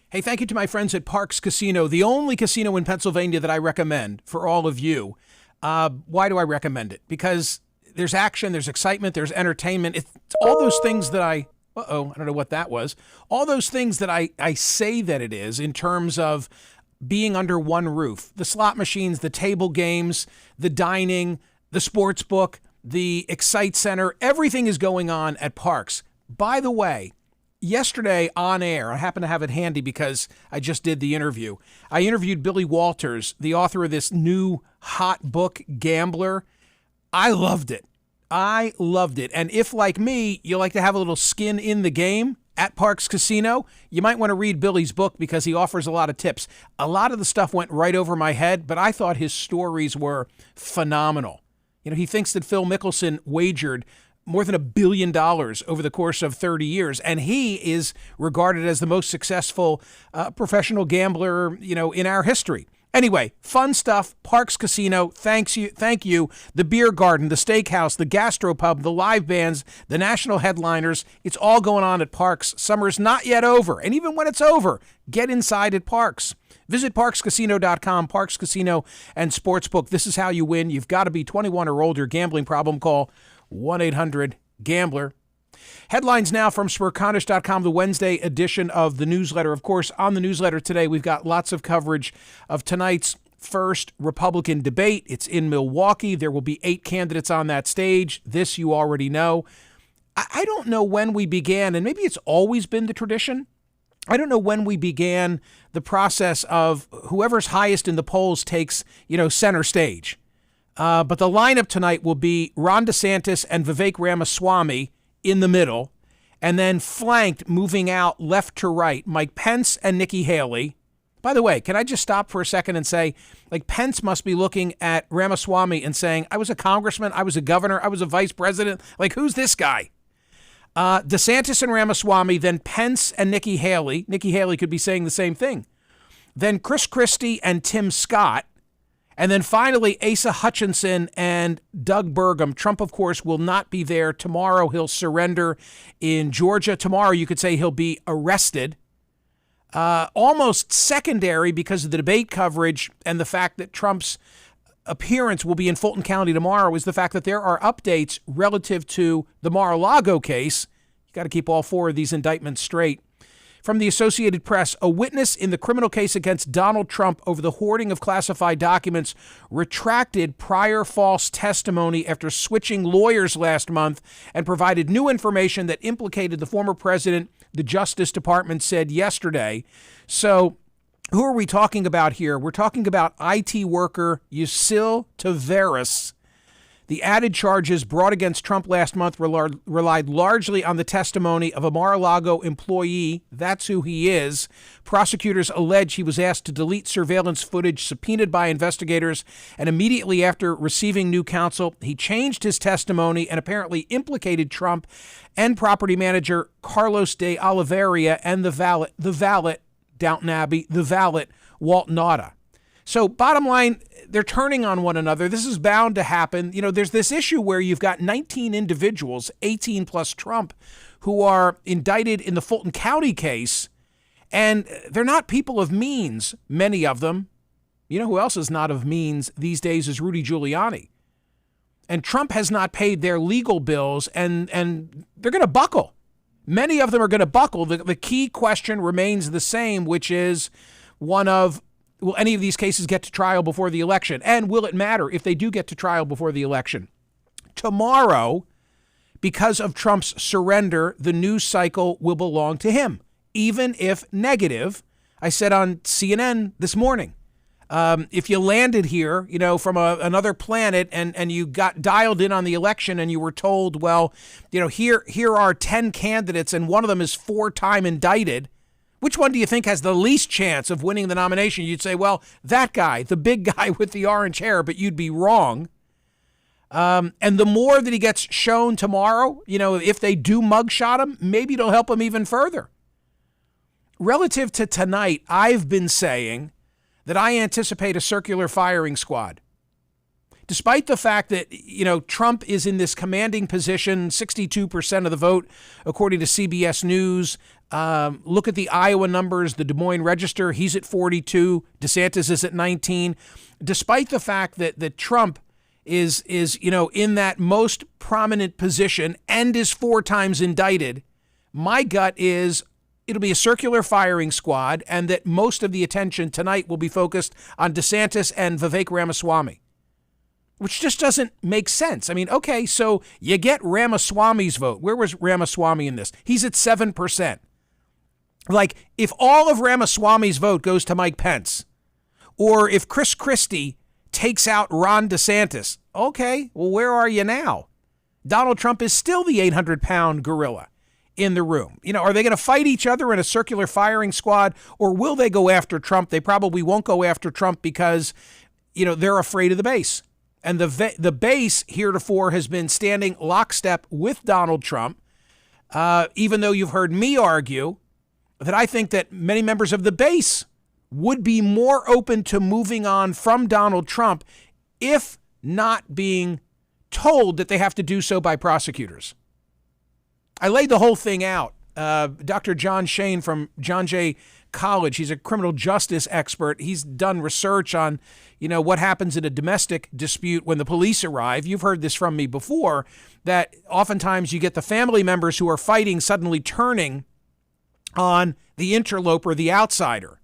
Hey, thank you to my friends at Parks Casino, the only casino in Pennsylvania that I recommend for all of you. Why do I recommend it? Because there's action, there's excitement, there's entertainment. It's all those things that I don't know what that was. All those things that I say that it is in terms of being under one roof. The slot machines, the table games, the dining, the sports book, the Excite Center, everything is going on at Parks. By the way, yesterday on air, I happen to have it handy because I just did the interview. I interviewed Billy Walters, the author of this new hot book, Gambler. I loved it. And if, like me, you like to have a little skin in the game at Parks Casino, you might want to read Billy's book because he offers a lot of tips. A lot of the stuff went right over my head, but I thought his stories were phenomenal. You know, he thinks that Phil Mickelson wagered more than $1 billion over the course of 30 years, and he is regarded as the most successful professional gambler, in our history. Anyway, fun stuff. Parks Casino, thank you. The beer garden, the steakhouse, the gastropub, the live bands, the national headliners. It's all going on at Parks. Summer's not yet over. And even when it's over, get inside at Parks. Visit parkscasino.com, Parks Casino and Sportsbook. This is how you win. You've got to be 21 or older. Gambling problem, call 1-800-GAMBLER. Headlines now from Smerconish.com, the Wednesday edition of the newsletter. Of course, on the newsletter today, we've got lots of coverage of tonight's first Republican debate. It's in Milwaukee. There will be 8 candidates on that stage. This you already know. I don't know when we began, and maybe it's always been the tradition. I don't know when we began the process of whoever's highest in the polls takes, center stage. But the lineup tonight will be Ron DeSantis and Vivek Ramaswamy in the middle, and then flanked, moving out left to right, Mike Pence and Nikki Haley. By the way, can I just stop for a second and say, Pence must be looking at Ramaswamy and saying, I was a congressman, I was a governor, I was a vice president. Who's this guy? DeSantis and Ramaswamy, then Pence and Nikki Haley. Nikki Haley could be saying the same thing. Then Chris Christie and Tim Scott. And then finally, Asa Hutchinson and Doug Burgum. Trump, of course, will not be there. Tomorrow, he'll surrender in Georgia. Tomorrow, you could say he'll be arrested. Almost secondary because of the debate coverage and the fact that Trump's appearance will be in Fulton County tomorrow is the fact that there are updates relative to the Mar-a-Lago case. You got to keep all 4 of these indictments straight. From the Associated Press, a witness in the criminal case against Donald Trump over the hoarding of classified documents retracted prior false testimony after switching lawyers last month and provided new information that implicated the former president, the Justice Department said yesterday. So who are we talking about here? We're talking about IT worker Yusil Taveras. The added charges brought against Trump last month relied largely on the testimony of a Mar-a-Lago employee. That's who he is. Prosecutors allege he was asked to delete surveillance footage subpoenaed by investigators, and immediately after receiving new counsel, he changed his testimony and apparently implicated Trump and property manager Carlos de Oliveira and the valet, Downton Abbey, the valet, Walt Nauta. So bottom line, they're turning on one another. This is bound to happen. There's this issue where you've got 19 individuals, 18 plus Trump, who are indicted in the Fulton County case, and they're not people of means, many of them. You know who else is not of means these days is Rudy Giuliani. And Trump has not paid their legal bills, and they're going to buckle. Many of them are going to buckle. The key question remains the same, which is one of, will any of these cases get to trial before the election? And will it matter if they do get to trial before the election? Tomorrow, because of Trump's surrender, the news cycle will belong to him, even if negative. I said on CNN this morning, if you landed here, from another planet and you got dialed in on the election and you were told, well, here are 10 candidates and one of them is 4-time indicted, which one do you think has the least chance of winning the nomination? You'd say, well, that guy, the big guy with the orange hair, but you'd be wrong. And the more that he gets shown tomorrow, if they do mugshot him, maybe it'll help him even further. Relative to tonight, I've been saying that I anticipate a circular firing squad. despite the fact that, Trump is in this commanding position, 62% of the vote, according to CBS News. Look at the Iowa numbers, the Des Moines Register, he's at 42, DeSantis is at 19. Despite the fact that Trump is in that most prominent position and is 4 times indicted, my gut is it'll be a circular firing squad, and that most of the attention tonight will be focused on DeSantis and Vivek Ramaswamy, which just doesn't make sense. I mean, okay, so you get Ramaswamy's vote. Where was Ramaswamy in this? He's at 7%. Like, if all of Ramaswamy's vote goes to Mike Pence, or if Chris Christie takes out Ron DeSantis, okay, well, where are you now? Donald Trump is still the 800-pound gorilla in the room. Are they going to fight each other in a circular firing squad, or will they go after Trump? They probably won't go after Trump because, they're afraid of the base. And the base heretofore has been standing lockstep with Donald Trump, even though you've heard me argue that I think that many members of the base would be more open to moving on from Donald Trump if not being told that they have to do so by prosecutors. I laid the whole thing out. Dr. John Shane from John Jay College, he's a criminal justice expert. He's done research on, what happens in a domestic dispute when the police arrive. You've heard this from me before, that oftentimes you get the family members who are fighting suddenly turning on the interloper, the outsider.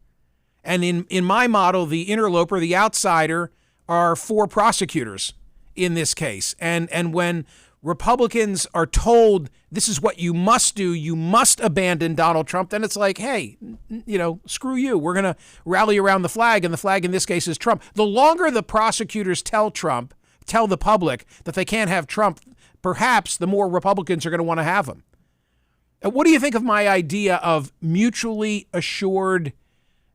And in my model, the interloper, the outsider, are 4 prosecutors in this case. And when Republicans are told this is what you must do, you must abandon Donald Trump, then it's like, hey, screw you. We're going to rally around the flag, and the flag in this case is Trump. The longer the prosecutors tell the public that they can't have Trump, perhaps the more Republicans are going to want to have him. What do you think of my idea of mutually assured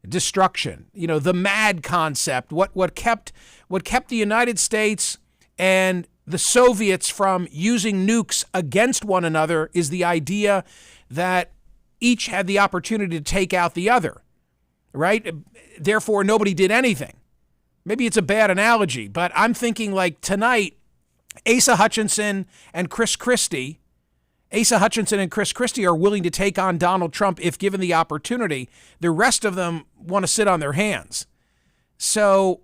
destruction? The MAD concept, what kept the United States and the Soviets from using nukes against one another is the idea that each had the opportunity to take out the other, right? Therefore, nobody did anything. Maybe it's a bad analogy, but I'm thinking like tonight, Asa Hutchinson and Chris Christie are willing to take on Donald Trump if given the opportunity. The rest of them want to sit on their hands. So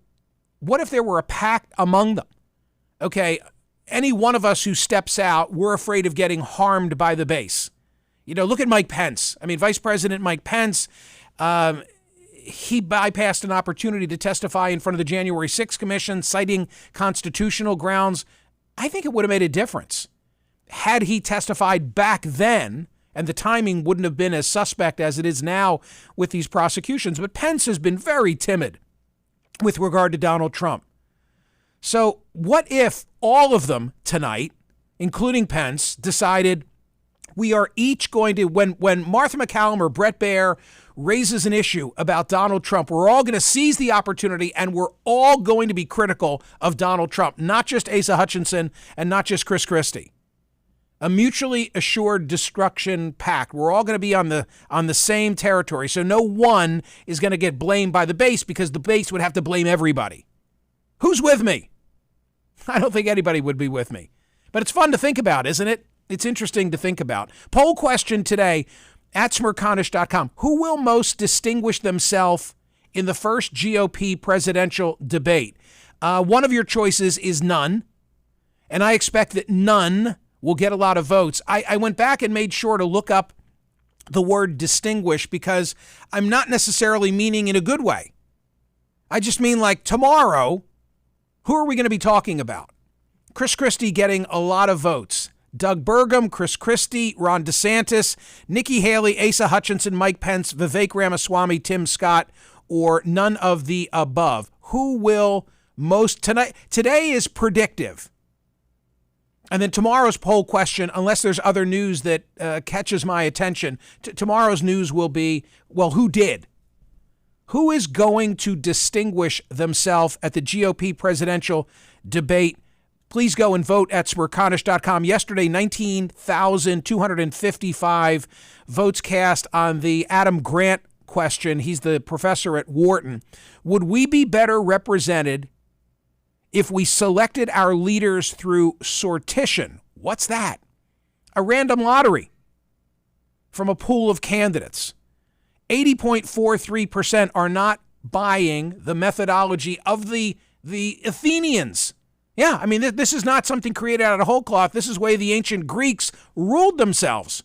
what if there were a pact among them? Okay, any one of us who steps out, we're afraid of getting harmed by the base. Look at Mike Pence. I mean, Vice President Mike Pence, he bypassed an opportunity to testify in front of the January 6th Commission, citing constitutional grounds. I think it would have made a difference had he testified back then, and the timing wouldn't have been as suspect as it is now with these prosecutions. But Pence has been very timid with regard to Donald Trump. So what if all of them tonight, including Pence, decided we are each going to, when Martha McCallum or Brett Baer raises an issue about Donald Trump, we're all going to seize the opportunity and we're all going to be critical of Donald Trump, not just Asa Hutchinson and not just Chris Christie. A mutually assured destruction pact. We're all going to be on the same territory. So no one is going to get blamed by the base because the base would have to blame everybody. Who's with me? I don't think anybody would be with me. But it's fun to think about, isn't it? It's interesting to think about. Poll question today at Smerconish.com. Who will most distinguish themselves in the first GOP presidential debate? One of your choices is none. And I expect that none will get a lot of votes. I went back and made sure to look up the word distinguish because I'm not necessarily meaning in a good way. I just mean like tomorrow, who are we going to be talking about? Chris Christie getting a lot of votes. Doug Burgum, Chris Christie, Ron DeSantis, Nikki Haley, Asa Hutchinson, Mike Pence, Vivek Ramaswamy, Tim Scott, or none of the above. Who will most tonight? Today is predictive. And then tomorrow's poll question, unless there's other news that catches my attention, tomorrow's news will be, well, who did? Who is going to distinguish themselves at the GOP presidential debate? Please go and vote at Smerconish.com. Yesterday, 19,255 votes cast on the Adam Grant question. He's the professor at Wharton. Would we be better represented if we selected our leaders through sortition. What's that? A random lottery from a pool of candidates. 80.43% are not buying the methodology of the Athenians. Yeah, I mean, this is not something created out of whole cloth. This is the way the ancient Greeks ruled themselves.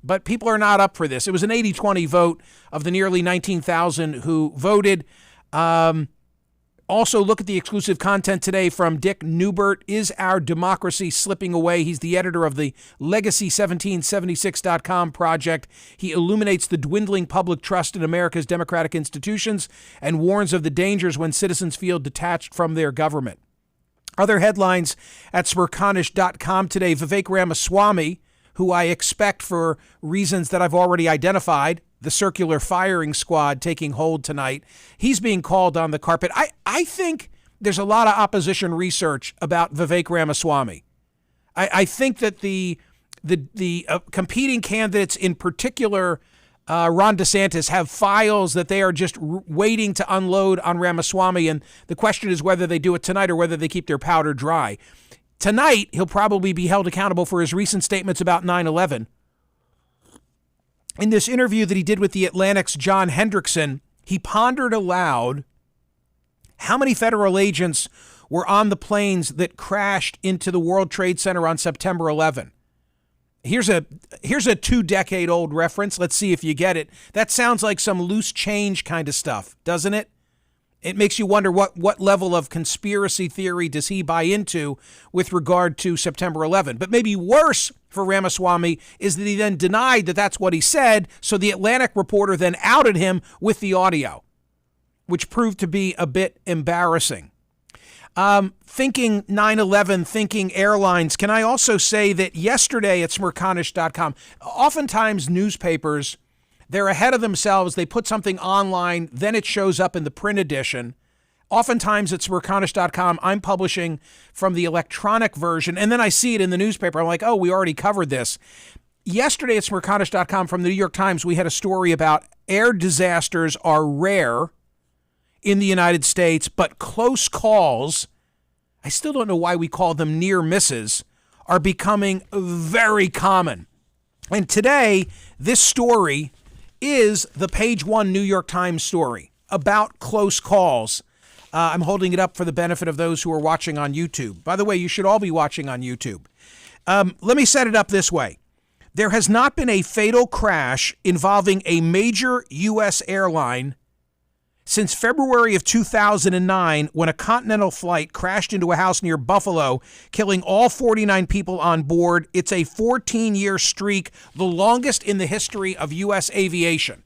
But people are not up for this. It was an 80-20 vote of the nearly 19,000 who voted. Also, look at the exclusive content today from Dick Newbert. Is our democracy slipping away? He's the editor of the Legacy1776.com project. He illuminates the dwindling public trust in America's democratic institutions and warns of the dangers when citizens feel detached from their government. Other headlines at Smerconish.com today. Vivek Ramaswamy, who I expect for reasons that I've already identified, the circular firing squad taking hold tonight. He's being called on the carpet. I think there's a lot of opposition research about Vivek Ramaswamy. I think that the competing candidates, in particular Ron DeSantis, have files that they are just waiting to unload on Ramaswamy, and the question is whether they do it tonight or whether they keep their powder dry. Tonight, he'll probably be held accountable for his recent statements about 9/11. In this interview that he did with the Atlantic's John Hendrickson, he pondered aloud how many federal agents were on the planes that crashed into the World Trade Center on September 11. Here's a 2-decade-old reference. Let's see if you get it. That sounds like some loose change kind of stuff, doesn't it? It makes you wonder what level of conspiracy theory does he buy into with regard to September 11. But maybe worse for Ramaswamy is that he then denied that that's what he said, so the Atlantic reporter then outed him with the audio, which proved to be a bit embarrassing. Thinking 9/11, thinking airlines, can I also say that yesterday at Smerconish.com, oftentimes newspapers, they're ahead of themselves. They put something online, then it shows up in the print edition. Oftentimes at Smerconish.com, I'm publishing from the electronic version, and then I see it in the newspaper. I'm like, oh, we already covered this. Yesterday at Smerconish.com from the New York Times, we had a story about air disasters are rare in the United States, but close calls, I still don't know why we call them near misses, are becoming very common. And today, this story is the page 1 New York Times story about close calls. I'm holding it up for the benefit of those who are watching on YouTube. By the way, you should all be watching on YouTube. Let me set it up this way. There has not been a fatal crash involving a major U.S. airline since February of 2009, when a Continental flight crashed into a house near Buffalo, killing all 49 people on board. It's a 14-year streak, the longest in the history of U.S. aviation.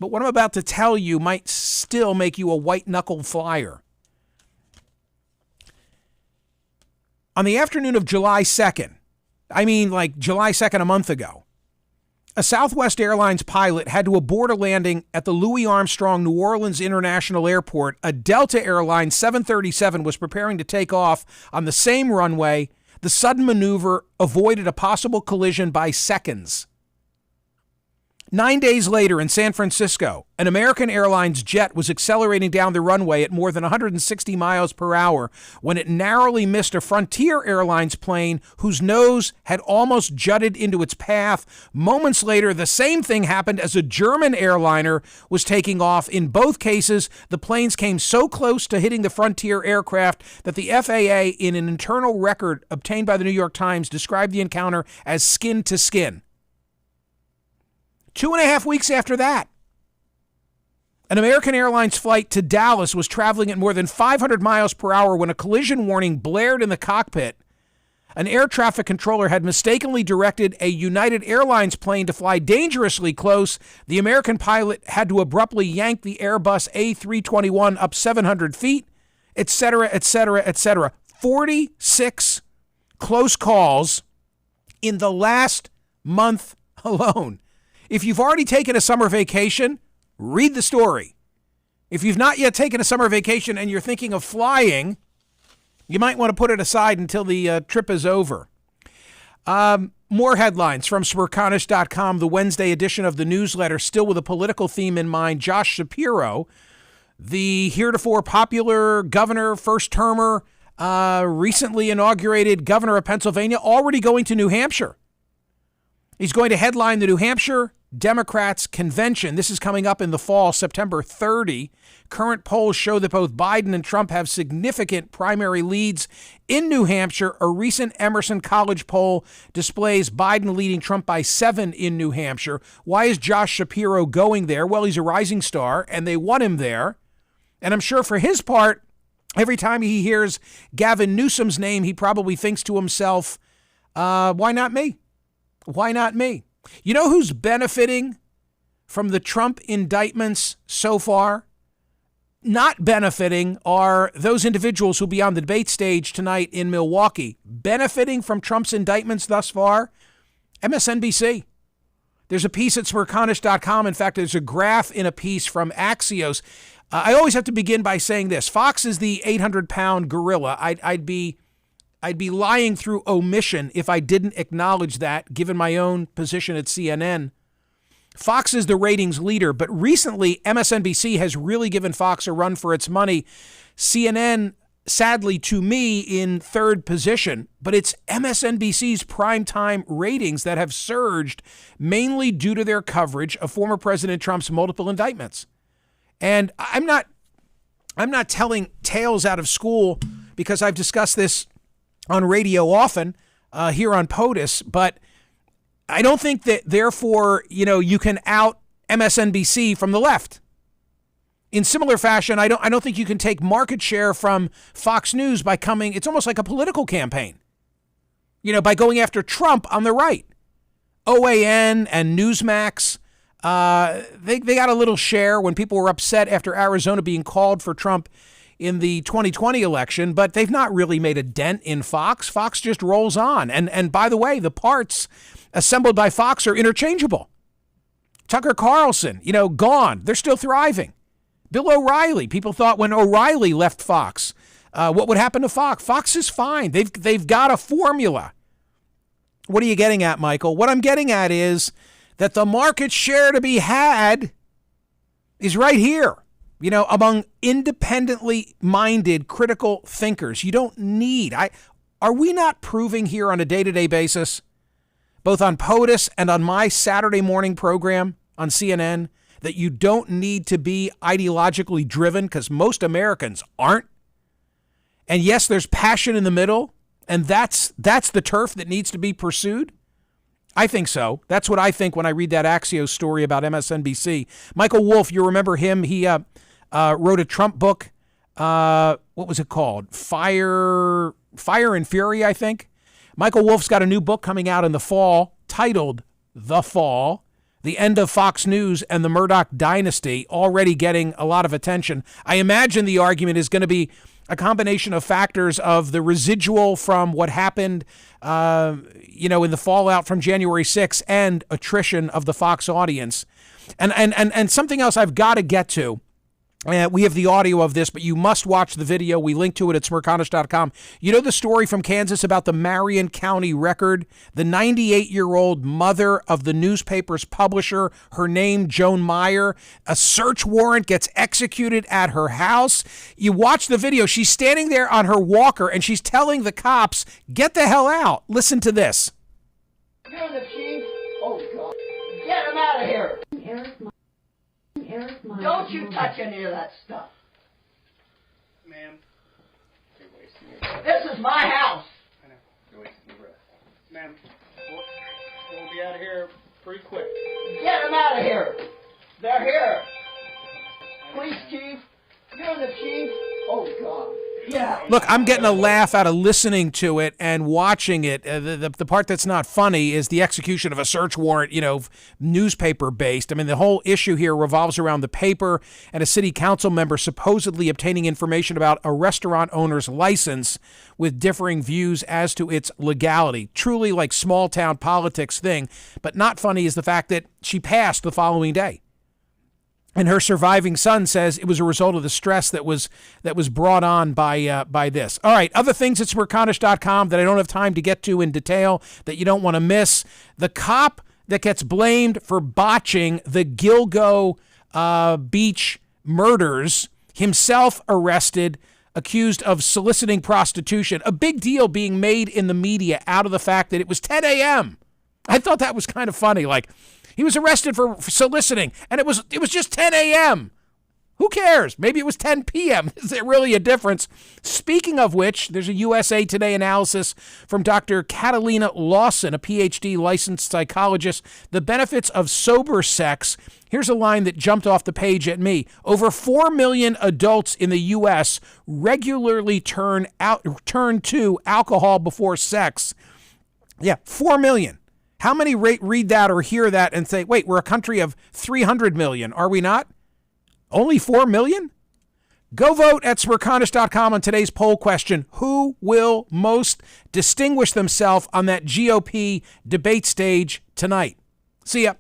But what I'm about to tell you might still make you a white-knuckled flyer. On the afternoon of July 2nd, I mean like July 2nd a month ago, a Southwest Airlines pilot had to abort a landing at the Louis Armstrong New Orleans International Airport. A Delta Airlines 737 was preparing to take off on the same runway. The sudden maneuver avoided a possible collision by seconds. 9 days later in San Francisco, an American Airlines jet was accelerating down the runway at more than 160 miles per hour when it narrowly missed a Frontier Airlines plane whose nose had almost jutted into its path. Moments later, the same thing happened as a German airliner was taking off. In both cases, the planes came so close to hitting the Frontier aircraft that the FAA, in an internal record obtained by the New York Times, described the encounter as skin to skin. 2.5 weeks after that, an American Airlines flight to Dallas was traveling at more than 500 miles per hour when a collision warning blared in the cockpit. An air traffic controller had mistakenly directed a United Airlines plane to fly dangerously close. The American pilot had to abruptly yank the Airbus A321 up 700 feet, etc., etc., etc. 46 close calls in the last month alone. If you've already taken a summer vacation, read the story. If you've not yet taken a summer vacation and you're thinking of flying, you might want to put it aside until the trip is over. More headlines from Smerconish.com, the Wednesday edition of the newsletter, still with a political theme in mind. Josh Shapiro, the heretofore popular governor, first-termer, recently inaugurated governor of Pennsylvania, already going to New Hampshire. He's going to headline the New Hampshire Democrats convention. This is coming up in the fall, September 30. Current polls show that both Biden and Trump have significant primary leads in New Hampshire. A recent Emerson College poll displays Biden leading Trump by 7 in New Hampshire. Why is Josh Shapiro going there? Well, he's a rising star, and they want him there. And I'm sure for his part, every time he hears Gavin Newsom's name, he probably thinks to himself, why not me? Why not me? You know who's benefiting from the Trump indictments so far? Not benefiting are those individuals who'll be on the debate stage tonight in Milwaukee. Benefiting from Trump's indictments thus far? MSNBC. There's a piece at Smerconish.com. In fact, there's a graph in a piece from Axios. I always have to begin by saying this. Fox is the 800-pound gorilla. I'd be lying through omission if I didn't acknowledge that, given my own position at CNN. Fox is the ratings leader, but recently MSNBC has really given Fox a run for its money. CNN, sadly to me, in third position, but it's MSNBC's primetime ratings that have surged mainly due to their coverage of former President Trump's multiple indictments. And I'm not telling tales out of school because I've discussed this on radio often here on POTUS, but I don't think that therefore, you can out MSNBC from the left. In similar fashion, I don't think you can take market share from Fox News by it's almost like a political campaign, by going after Trump on the right. OAN and Newsmax, they got a little share when people were upset after Arizona being called for Trump in the 2020 election, but they've not really made a dent in Fox. Fox just rolls on. And by the way, the parts assembled by Fox are interchangeable. Tucker Carlson, gone. They're still thriving. Bill O'Reilly, people thought when O'Reilly left Fox, what would happen to Fox? Fox is fine. They've got a formula. What are you getting at, Michael? What I'm getting at is that the market share to be had is right here. Among independently minded critical thinkers. You don't need. Are we not proving here on a day-to-day basis, both on POTUS and on my Saturday morning program on CNN, that you don't need to be ideologically driven because most Americans aren't? And yes, there's passion in the middle, and that's the turf that needs to be pursued. I think so. That's what I think when I read that Axios story about MSNBC. Michael Wolff, you remember him? He wrote a Trump book. What was it called? Fire and Fury, I think. Michael Wolff's got a new book coming out in the fall titled The Fall, The End of Fox News and the Murdoch Dynasty, already getting a lot of attention. I imagine the argument is going to be a combination of factors of the residual from what happened, in the fallout from January 6th and attrition of the Fox audience. And something else I've got to get to. We have the audio of this, but you must watch the video. We link to it at Smerconish.com. You know the story from Kansas about the Marion County Record? The 98-year-old mother of the newspaper's publisher, her name Joan Meyer. A search warrant gets executed at her house. You watch the video. She's standing there on her walker, and she's telling the cops, get the hell out. Listen to this. You're the chief? Oh, God. Get him out of here. Don't you touch any of that stuff. Ma'am, you're wasting your breath. This is my house. I know, you're wasting your breath. Ma'am, we'll be out of here pretty quick. Get them out of here. They're here. Police chief. You're the chief. Oh, God. Yeah. Look, I'm getting a laugh out of listening to it and watching it. The part that's not funny is the execution of a search warrant, newspaper-based. I mean, the whole issue here revolves around the paper and a city council member supposedly obtaining information about a restaurant owner's license with differing views as to its legality. Truly like small-town politics thing, but not funny is the fact that she passed the following day. And her surviving son says it was a result of the stress that was brought on by this. All right, other things at Smerconish.com that I don't have time to get to in detail that you don't want to miss. The cop that gets blamed for botching the Gilgo Beach murders, himself arrested, accused of soliciting prostitution. A big deal being made in the media out of the fact that it was 10 a.m. I thought that was kind of funny. Like, he was arrested for soliciting, and it was just 10 a.m. Who cares? Maybe it was 10 p.m. Is there really a difference? Speaking of which, there's a USA Today analysis from Dr. Catalina Lawson, a PhD licensed psychologist. The benefits of sober sex. Here's a line that jumped off the page at me. Over 4 million adults in the U.S. regularly turn to alcohol before sex. Yeah, 4 million. How many read that or hear that and say, wait, we're a country of 300 million, are we not? Only 4 million? Go vote at Smerconish.com on today's poll question. Who will most distinguish themselves on that GOP debate stage tonight? See ya.